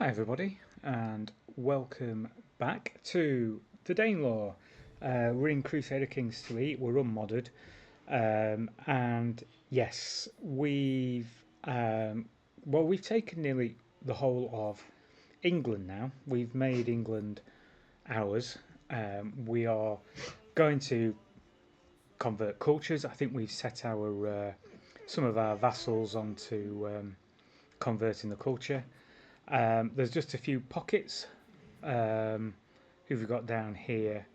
Hi everybody, and welcome back to the Danelaw. We're in Crusader Kings 3, we're unmodded, and yes, we've taken nearly the whole of England now. We've made England ours. We are going to convert cultures. I think we've set our some of our vassals onto converting the culture. There's just a few pockets. Who have we got down here?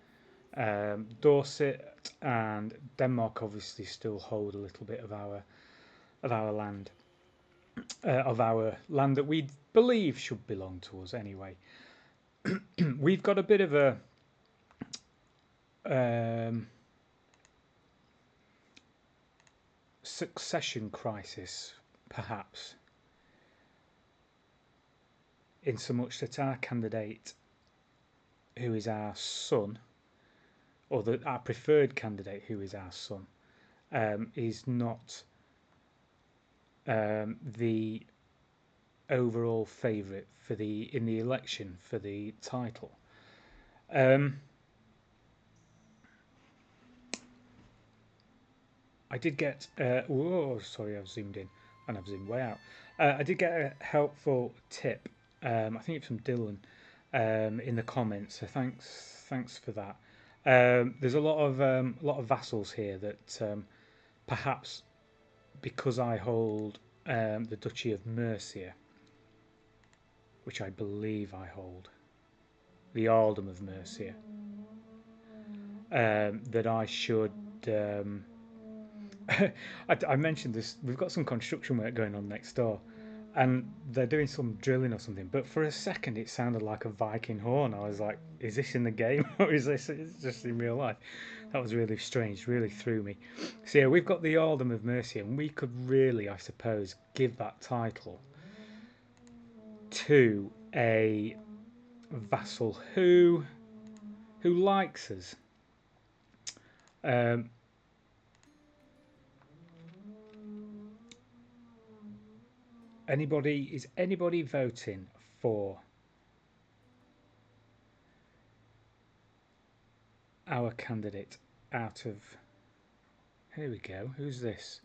Dorset and Denmark obviously still hold a little bit of our land, of our land that we believe should belong to us anyway. We've got a bit of a um, succession crisis, perhaps, in so much that our candidate, who is our son, or our preferred candidate, who is our son, is not the overall favourite for in the election for the title. I did get. Whoa, sorry, I've zoomed in and I've zoomed way out. I did get a helpful tip. I think it's from Dylan in the comments. So thanks for that. There's a lot of vassals here that perhaps because I hold the Duchy of Mercia, which I believe I hold, the Jarldom of Mercia, that I should. I mentioned this. We've got some construction work going on next door, and they're doing some drilling or something. But for a second, it sounded like a Viking horn. I was like, "Is this in the game or is this just in real life?" That was really strange. Really threw me. So yeah, we've got the Jarldom of Mercia, and we could really, I suppose, give that title to a vassal who likes us. Um, is anybody voting for our candidate out of? Here we go. Who's this?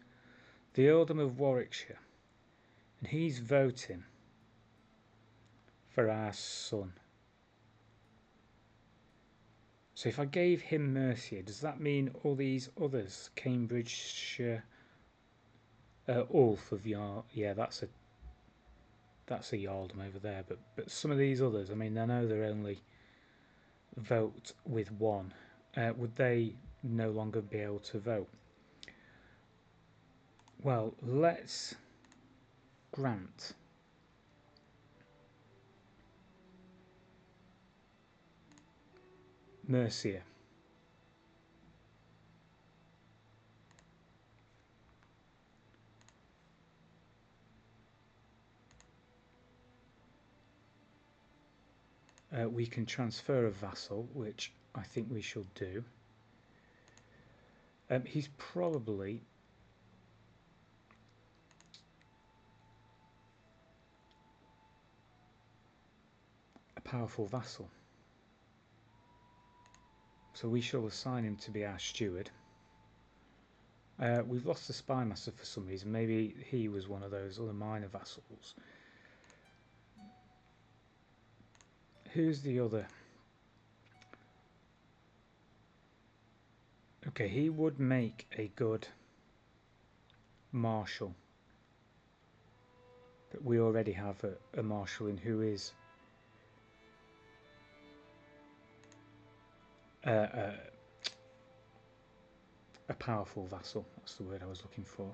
The Earldom of Warwickshire, and he's voting for our son. So if I gave him Mercia, does that mean all these others, Cambridgeshire, Ulf of yeah, that's a Jarldom over there. But some of these others, I mean, I know they're only vote with one. Would they no longer be able to vote? Well, let's grant Mercia. We can transfer a vassal, which I think we shall do. He's probably a powerful vassal, so we shall assign him to be our steward. We've lost the spymaster for some reason. Maybe he was one of those other minor vassals. Who's the other? Okay, he would make a good marshal, but we already have a marshal in who is a powerful vassal. That's the word I was looking for.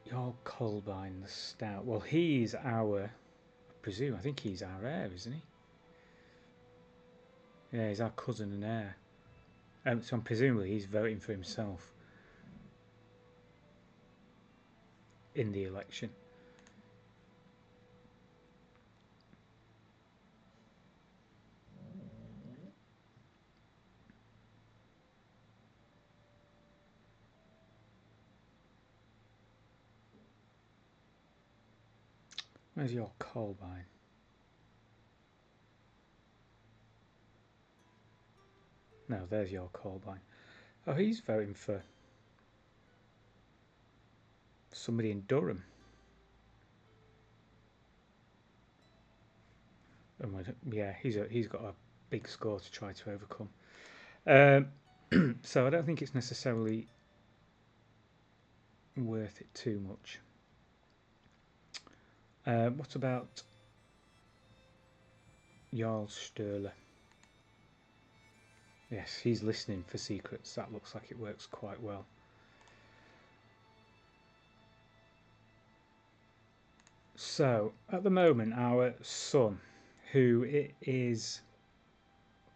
Jarl Kolbein the Stout. Well, he's I think he's our heir, isn't he? Yeah, he's our cousin and heir. So presumably he's voting for himself in the election. Where's your Colbine? No, there's your Colbine. Oh, he's voting for somebody in Durham. And yeah, he's got a big score to try to overcome. So I don't think it's necessarily worth it too much. What about Jarl Sturla? Yes, he's listening for secrets. That looks like it works quite well. So, at the moment, our son, who is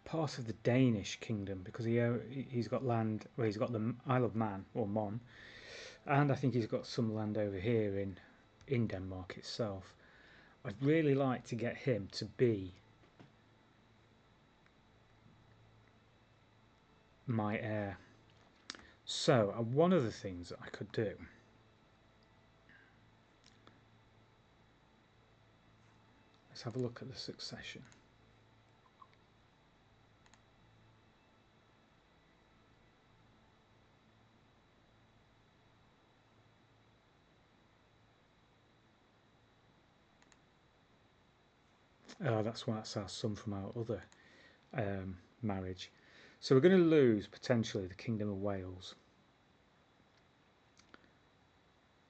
part of the Danish kingdom, because he's got land, well, he's got the Isle of Man, or Mon, and I think he's got some land over here in Denmark itself. I'd really like to get him to be my heir. So, one of the things that I could do, let's have a look at the succession. Oh, that's our son from our other marriage. So we're going to lose potentially the Kingdom of Wales.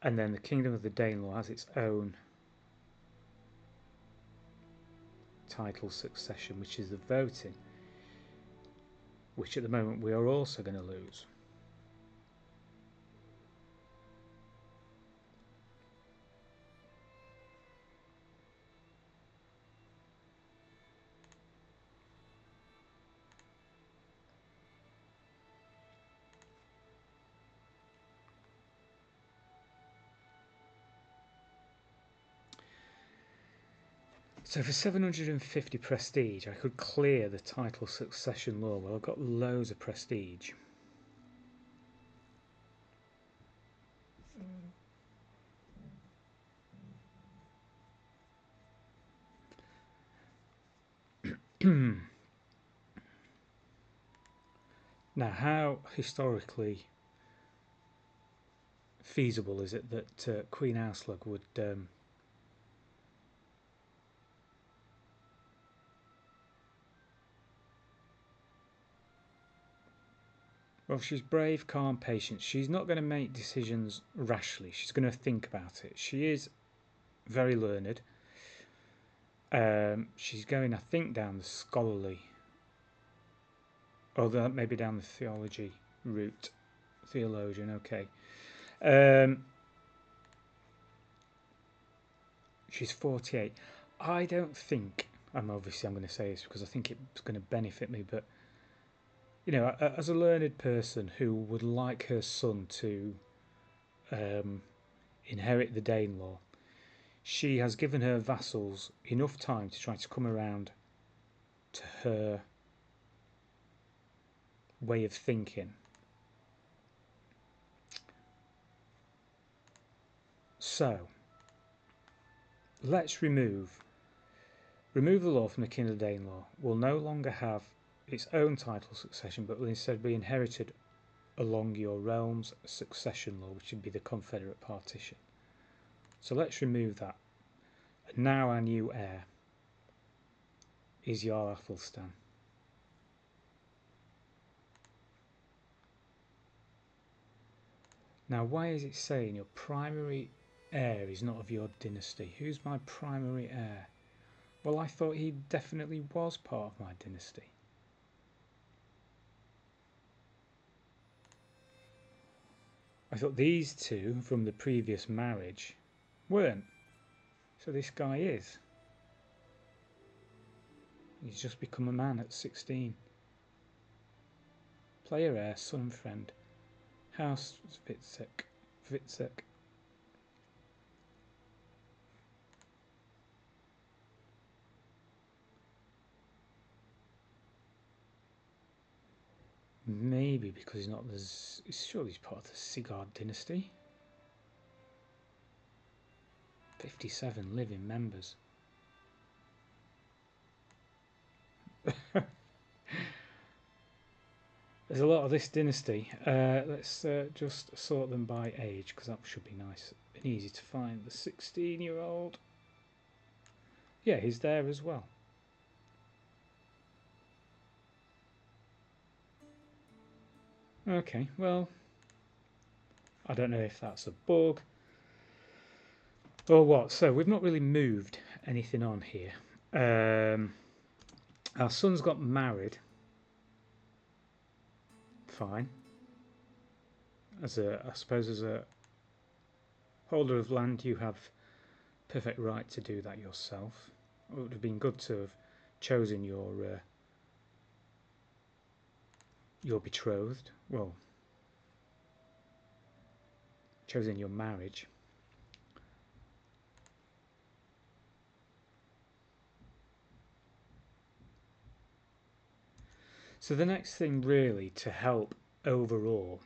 And then the Kingdom of the Danelaw has its own title succession, which is the voting, which at the moment we are also going to lose. So for 750 prestige, I could clear the title succession law. Well, I've got loads of prestige. Now, how historically feasible is it that Queen Áslaug would well, she's brave, calm, patient. She's not going to make decisions rashly. She's going to think about it. She is very learned. She's going, I think, down the scholarly, or maybe down the theology route. Theologian, okay. She's 48. I don't think, I'm going to say this because I think it's going to benefit me, but you know, as a learned person who would like her son to inherit the Danelaw, she has given her vassals enough time to try to come around to her way of thinking. So, let's remove the law from the King of the Danelaw. Will no longer have its own title succession, but will instead be inherited along your realm's succession law, which would be the Confederate partition. So let's remove that. And now our new heir is Jarl Athelstan. Now, why is it saying your primary heir is not of your dynasty? Who's my primary heir? Well, I thought he definitely was part of my dynasty. I thought these two from the previous marriage weren't. So this guy is. He's just become a man at 16. Player heir, son and friend. House Witzek. Maybe because he's not surely he's part of the Sigurd dynasty. 57 living members. There's a lot of this dynasty. Let's just sort them by age, because that should be nice and easy to find. The 16-year-old. Yeah, he's there as well. Okay, well, I don't know if that's a bug or what. So we've not really moved anything on here. Our son's got married. Fine. I suppose as a holder of land, you have perfect right to do that yourself. It would have been good to have chosen your betrothed. Well, chosen your marriage. So the next thing really to help overall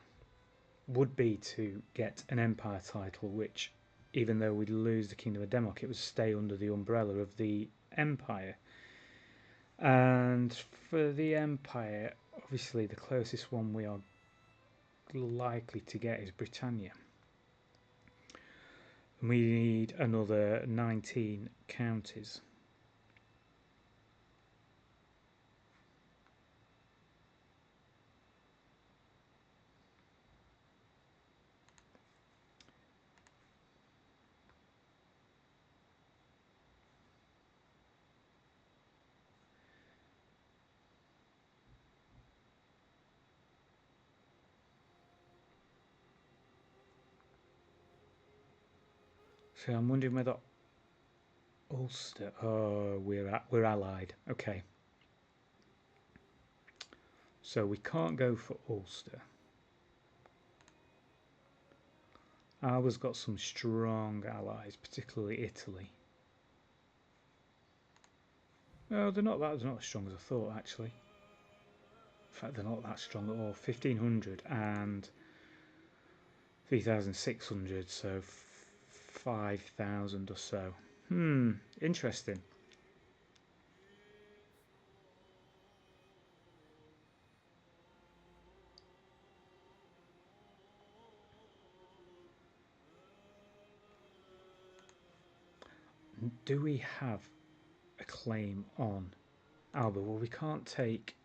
would be to get an empire title, which, even though we'd lose the Kingdom of Denmark, it would stay under the umbrella of the empire. And for the empire, obviously the closest one we are likely to get is Britannia. And we need another 19 counties. So I'm wondering whether Ulster. Oh, we're allied. Okay. So we can't go for Ulster. Alba's got some strong allies, particularly Italy. Oh, they're not as strong as I thought, actually. In fact, they're not that strong at all. 1,500 and 3,600, so 5,000 or so. Interesting. Do we have a claim on Alba? Well, we can't take...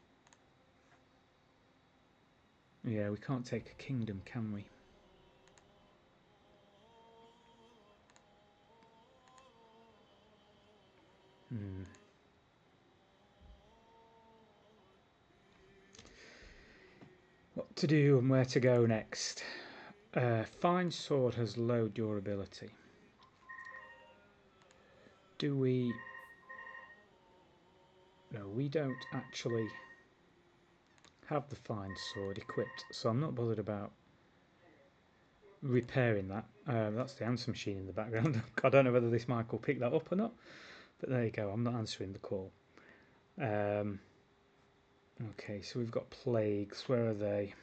Yeah, we can't take a kingdom, can we? What to do and where to go next? Fine sword has low durability. Do we... No, we don't actually have the fine sword equipped, so I'm not bothered about repairing that. That's the answer machine in the background. I don't know whether this mic will pick that up or not, but there you go. I'm not answering the call. Okay, so we've got plagues. Where are they?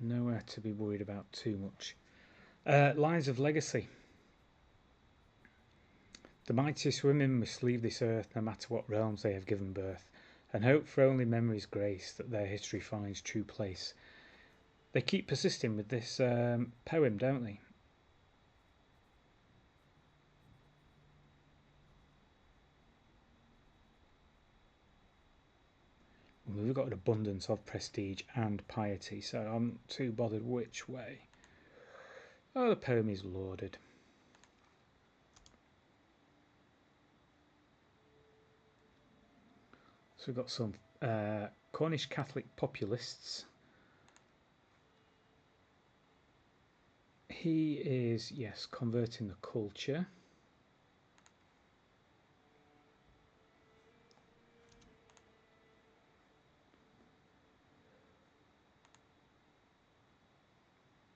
Nowhere to be worried about too much. Lines of legacy. The mightiest women must leave this earth no matter what realms they have given birth, and hope for only memory's grace that their history finds true place. They keep persisting with this poem, don't they? We've got an abundance of prestige and piety, so I'm not too bothered which way. Oh, the poem is lauded. So we've got some Cornish Catholic populists. He is, yes, converting the culture.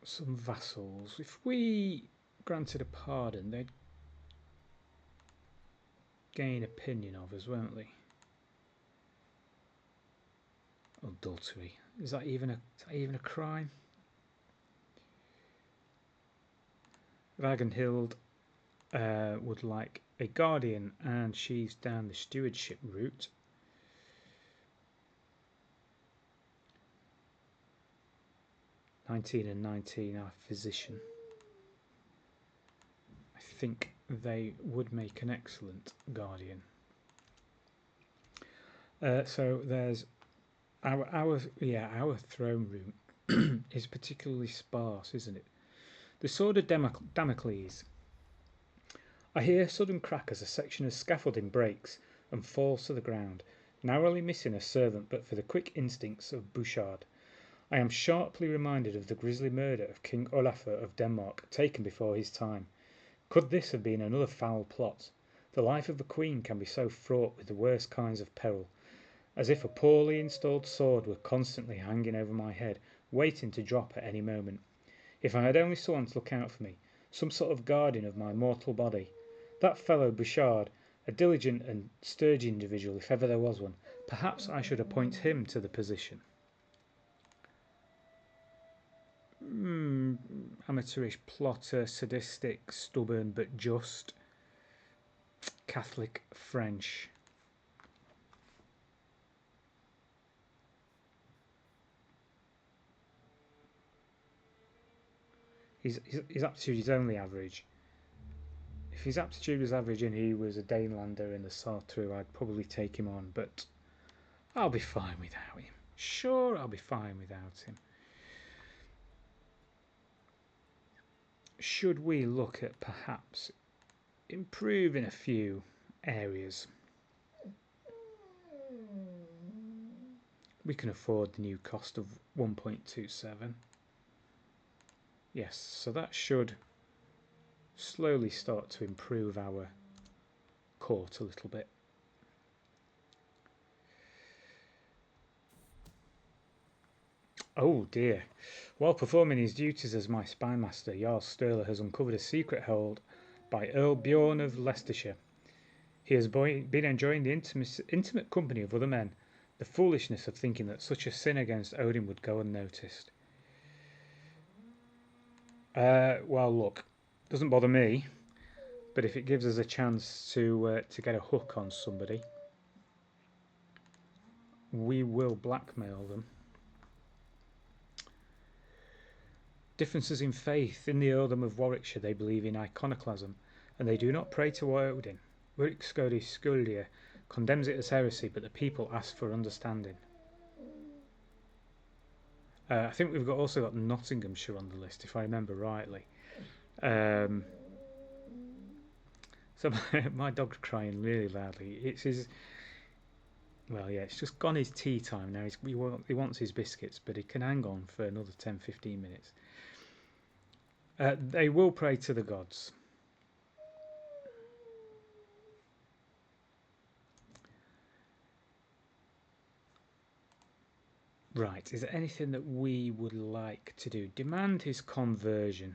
Some vassals. If we granted a pardon, they'd gain opinion of us, won't they? Adultery. Is that even a crime? Ragnhild would like a guardian, and she's down the stewardship route. (19 and 19) are physician. I think they would make an excellent guardian. So there's our throne room is particularly sparse, isn't it? The sword of Damocles. I hear a sudden crack as a section of scaffolding breaks and falls to the ground, narrowly missing a servant but for the quick instincts of Bouchard. I am sharply reminded of the grisly murder of King Olafur of Denmark, taken before his time. Could this have been another foul plot? The life of a queen can be so fraught with the worst kinds of peril, as if a poorly installed sword were constantly hanging over my head, waiting to drop at any moment. If I had only someone to look out for me, some sort of guardian of my mortal body. That fellow Bouchard, a diligent and sturdy individual if ever there was one, perhaps I should appoint him to the position. Amateurish plotter, sadistic, stubborn but just. Catholic French. His aptitude is only average. If his aptitude was average and he was a Danelander in the Sartre, I'd probably take him on, but I'll be fine without him. Sure, I'll be fine without him. Should we look at perhaps improving a few areas? We can afford the new cost of 1.27. Yes, so that should slowly start to improve our court a little bit. Oh dear. While performing his duties as my spymaster, Jarl Sturla has uncovered a secret held by Earl Bjorn of Leicestershire. He has been enjoying the intimate company of other men. The foolishness of thinking that such a sin against Odin would go unnoticed. Well, look, doesn't bother me, but if it gives us a chance to get a hook on somebody, we will blackmail them. Differences in faith. In the earldom of Warwickshire they believe in iconoclasm, and they do not pray to Odin. Riksgodi Skuldir condemns it as heresy, but the people ask for understanding. I think we've also got Nottinghamshire on the list, if I remember rightly. So my dog's crying really loudly. It's his... Well, yeah, it's just gone his tea time now. He wants his biscuits, but he can hang on for another 10-15 minutes. They will pray to the gods. Right, is there anything that we would like to do? Demand his conversion.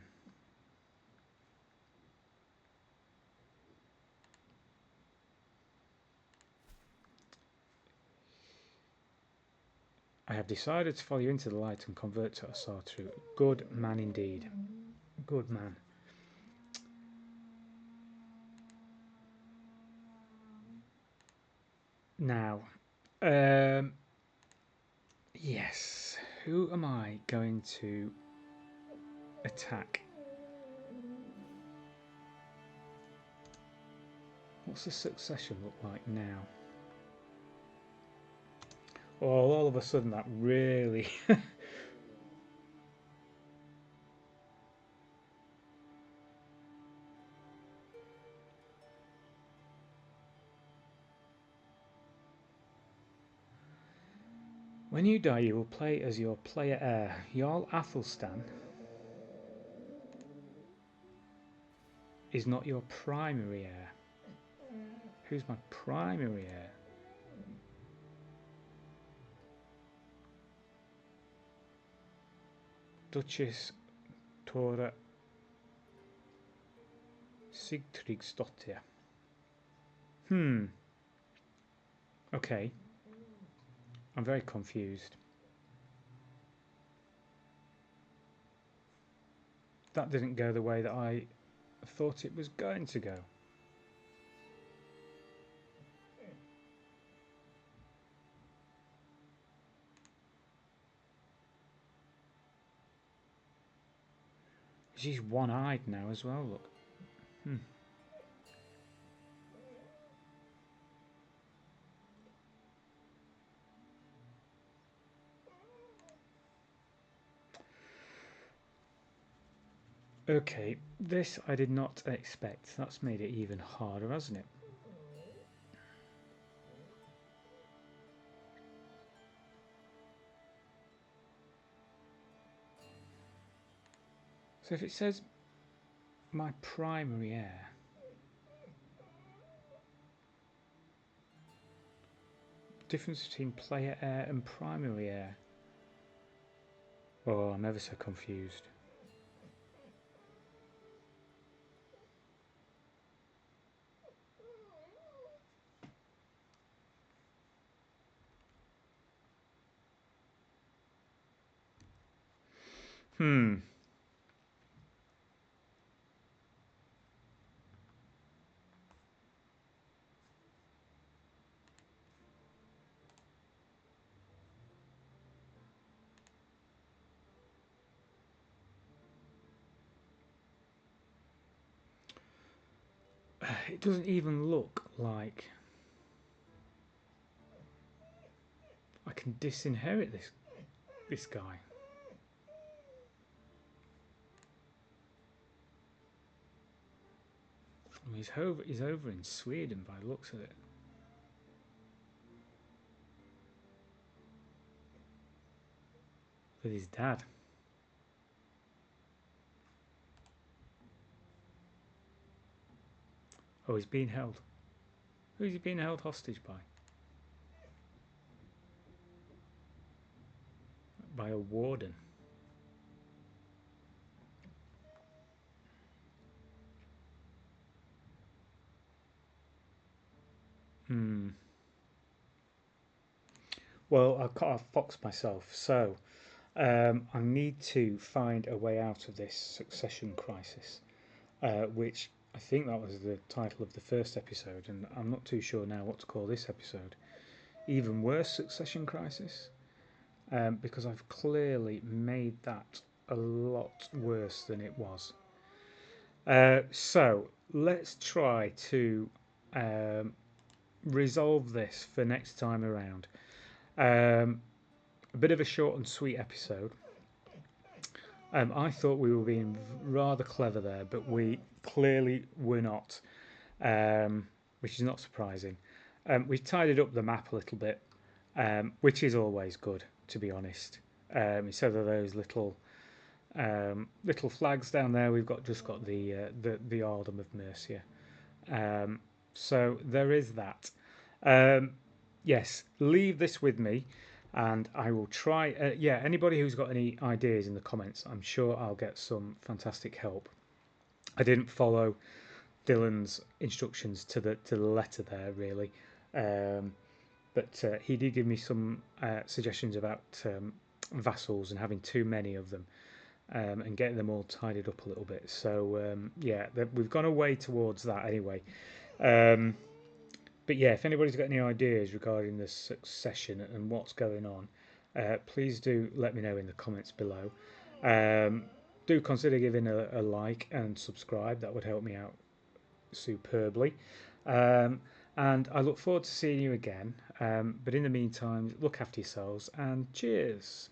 I have decided to follow you into the light and convert to Asatru. Good man indeed. Good man. Now, yes, who am I going to attack? What's the succession look like now? Oh, all of a sudden that really... When you die, you will play as your player heir. Jarl Athelstan is not your primary heir. Who's my primary heir? Duchess Tora Sigtryggsdottir. Okay. I'm very confused. That didn't go the way that I thought it was going to go. She's one-eyed now as well, look. Okay, this I did not expect. That's made it even harder, hasn't it? So if it says my primary heir, difference between player heir and primary heir. Oh, I'm ever so confused. It doesn't even look like I can disinherit this guy. I mean, he's over in Sweden by the looks of it. With his dad. Oh, he's being held. Who's he being held hostage by? By a warden. Well, I've got a fox myself, so I need to find a way out of this succession crisis, which I think that was the title of the first episode, and I'm not too sure now what to call this episode. Even worse succession crisis, because I've clearly made that a lot worse than it was. So let's try to resolve this for next time around. A bit of a short and sweet episode. I thought we were being rather clever there, but we clearly were not, which is not surprising. We've tidied up the map a little bit, which is always good, to be honest. Instead of those little flags down there, we've just got the Jarldom of Mercia. So there is that. Yes, leave this with me, and I will try. Yeah, anybody who's got any ideas in the comments, I'm sure I'll get some fantastic help. I didn't follow Dylan's instructions to the letter there, really, but he did give me some suggestions about vassals and having too many of them. And getting them all tidied up a little bit. So yeah, we've gone away towards that anyway. But yeah, if anybody's got any ideas regarding the succession and what's going on, please do let me know in the comments below. Do consider giving a like and subscribe. That would help me out superbly. And I look forward to seeing you again. But in the meantime, look after yourselves and cheers.